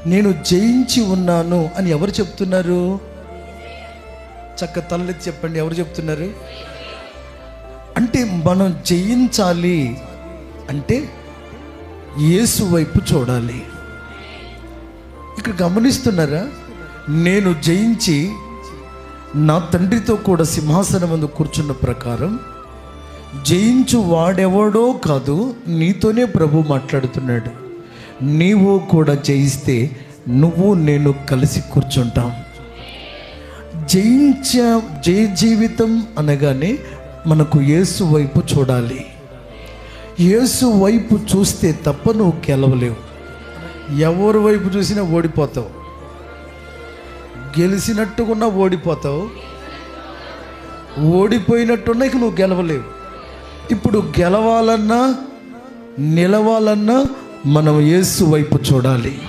నేను జయించి ఉన్నాను అని ఎవరు చెప్తున్నారు? చక్క తలెత్తి చెప్పండి, ఎవరు చెప్తున్నారు? అంటే మనం జయించాలి అంటే యేసు వైపు చూడాలి. ఇక్కడ గమనిస్తున్నారా? నేను జయించి నా తండ్రితో కూడా సింహాసనం ముందు కూర్చున్న ప్రకారం జయించు వాడెవడో కాదు, నీతోనే ప్రభు మాట్లాడుతున్నాడు. నీవు కూడా జయిస్తే నువ్వు నేను కలిసి కూర్చుంటాం. జయ జీవితం అనగానే మనకు యేసు వైపు చూడాలి. యేసు వైపు చూస్తే తప్ప నువ్వు గెలవలేవు. ఎవరి వైపు చూసినా ఓడిపోతావు. గెలిచినట్టుకున్నా ఓడిపోతావు, ఓడిపోయినట్టున్నా ఇక నువ్వు గెలవలేవు. ఇప్పుడు గెలవాలన్నా నిలవాలన్నా మనం యేసు వైపు చూడాలి.